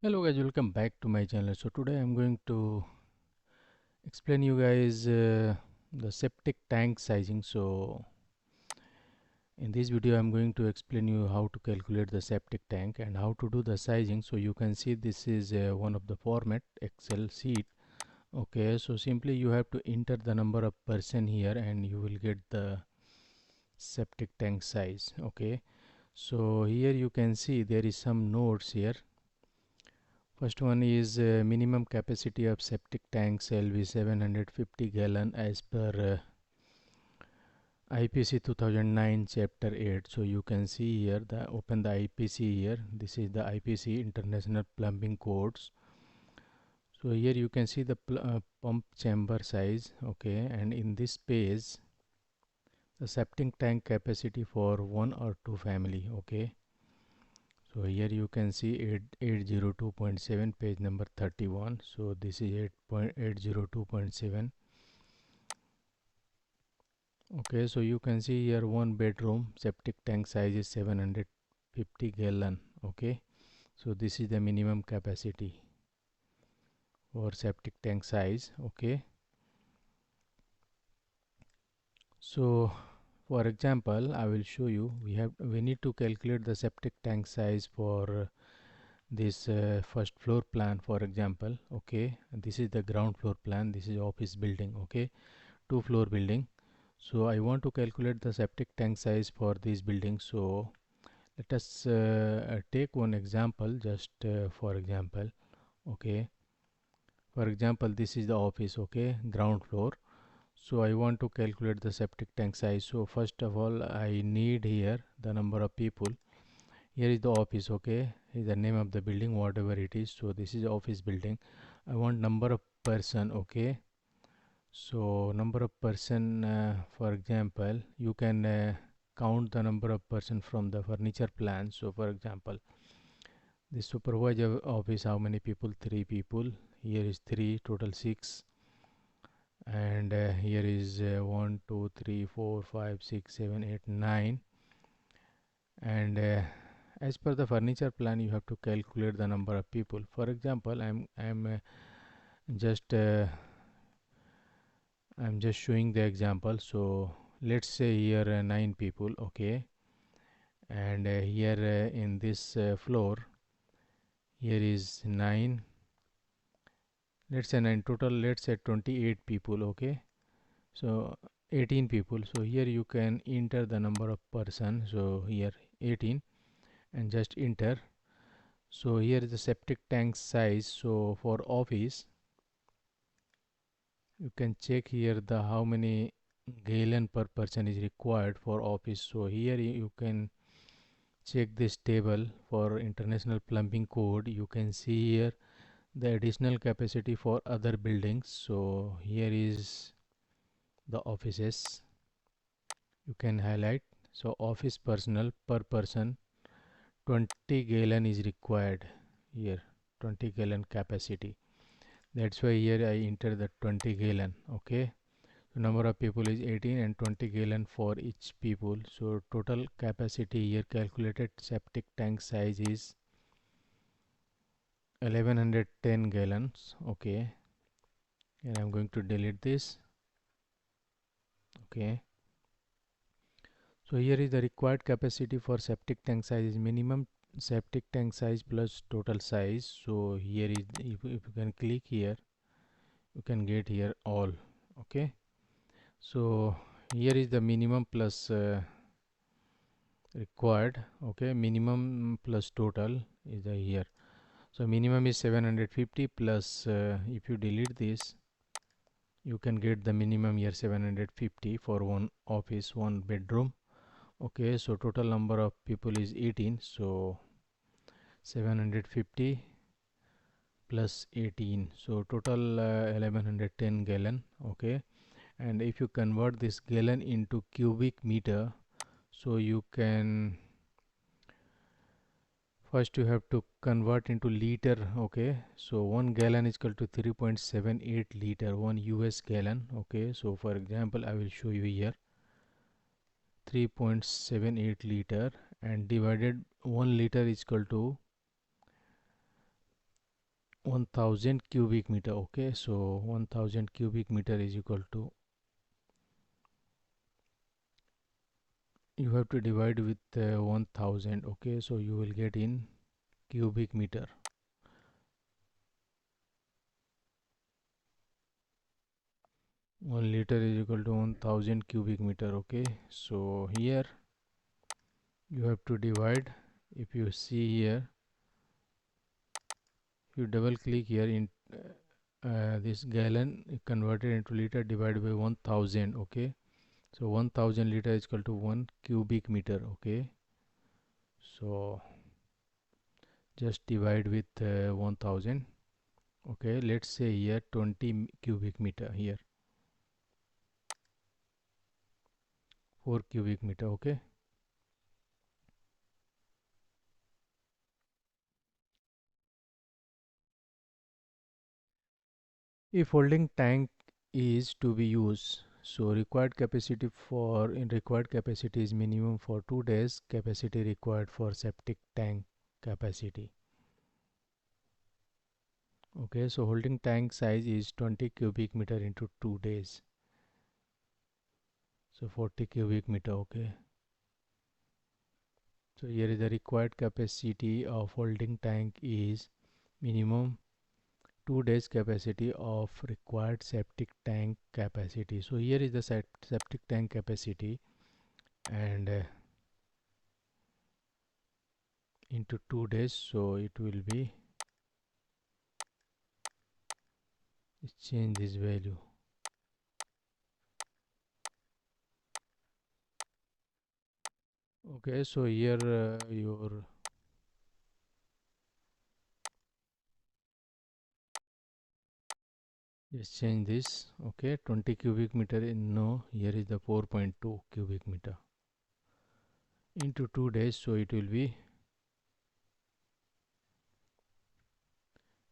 Hello guys, welcome back to my channel. So today I'm going to explain you guys the septic tank sizing. So in this video I'm going to explain you how to calculate the septic tank and how to do the sizing. So you can see this is one of the format Excel sheet. Okay, so simply you have to enter the number of person here and you will get the septic tank size. Okay, so here you can see there is some notes here. First one is minimum capacity of septic tanks shall be 750 gallon as per IPC 2009 chapter 8. So you can see here the open the IPC here. This is the IPC International Plumbing Codes. So here you can see the pump chamber size. Okay, and in this page the septic tank capacity for one or two family. Okay. So here you can see 802.7 page number 31. So this is 8.802.7. Okay, so you can see here one bedroom septic tank size is 750 gallon. Okay, so this is the minimum capacity for septic tank size. Okay, so for example I will show you we need to calculate the septic tank size for this first floor plan. For example, okay, this is the ground floor plan, this is office building. Okay, two floor building. So I want to calculate the septic tank size for this building. So let us take one example, just for example. Okay, for example this is the office. Okay, ground floor. So I want to calculate the septic tank size. So first of all I need here the number of people. Here is the office. Okay, is the name of the building, whatever it is. So this is office building. I want number of person. Okay, so number of person, for example you can count the number of person from the furniture plan. So for example the supervisor office, how many people? Three people. Here is three, total six. And here is 1 2 3 4 5 6 7 8 9. And as per the furniture plan you have to calculate the number of people. For example just uh, I'm just showing the example. So let's say here 9 people. Okay, and here in this floor here is 9. Let's say 9 total, let's say 28 people. Okay, so 18 people. So here you can enter the number of person. So here 18 and just enter. So here is the septic tank size. So for office you can check here the how many gallon per person is required for office. So here you can check this table for international plumbing code. You can see here the additional capacity for other buildings. So here is the offices, you can highlight. So office personnel per person 20 gallon is required here, 20 gallon capacity. That's why here I enter the 20 gallon. Okay, so number of people is 18 and 20 gallon for each people. So total capacity here calculated septic tank size is 1110 gallons. Okay, and I'm going to delete this. Okay, so here is the required capacity for septic tank size is minimum septic tank size plus total size. So here is if you can click here you can get here all. Okay, so here is the minimum plus required. Okay, minimum plus total is the here. So minimum is 750 plus if you delete this you can get the minimum here 750 for one office, one bedroom. Okay, so total number of people is 18. So 750 plus 18, so total 1110 gallon. Okay, and if you convert this gallon into cubic meter, so you can first you have to convert into liter. Okay, so 1 gallon is equal to 3.78 liter, 1 US gallon. Okay, so for example I will show you here 3.78 liter and divided 1 liter is equal to 1000 cubic meter. Okay, so 1000 cubic meter is equal to, you have to divide with 1000. Okay, so you will get in cubic meter. 1 liter is equal to 1000 cubic meter. Okay, so here you have to divide. If you see here, you double click here in this gallon converted into liter divided by 1000. Okay, so 1000 liter is equal to 1 cubic meter. Okay, so just divide with 1000. Okay, let's say here 20 cubic meter, here 4 cubic meter. Okay, if holding tank is to be used, so required capacity for in required capacity is minimum for 2 days capacity required for septic tank capacity. Okay, so holding tank size is 20 cubic meter into 2 days, so 40 cubic meter. Okay, so here is the required capacity of holding tank is minimum 2 days capacity of required septic tank capacity. So here is the septic tank capacity, and into 2 days, so it will be, change this value. Okay, so here your, just change this. Okay, 20 cubic meter in, no, here is the 4.2 cubic meter into 2 days, so it will be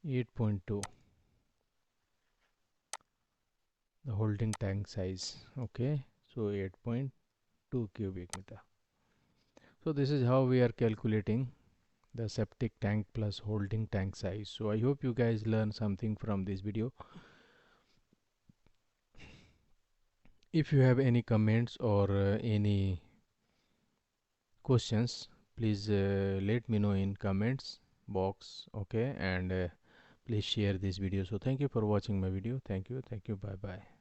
8.2, the holding tank size. Okay, so 8.2 cubic meter. So this is how we are calculating the septic tank plus holding tank size. So I hope you guys learn something from this video. If you have any comments or any questions, please let me know in comments box. Okay, and please share this video. So thank you for watching my video. Thank you, bye bye.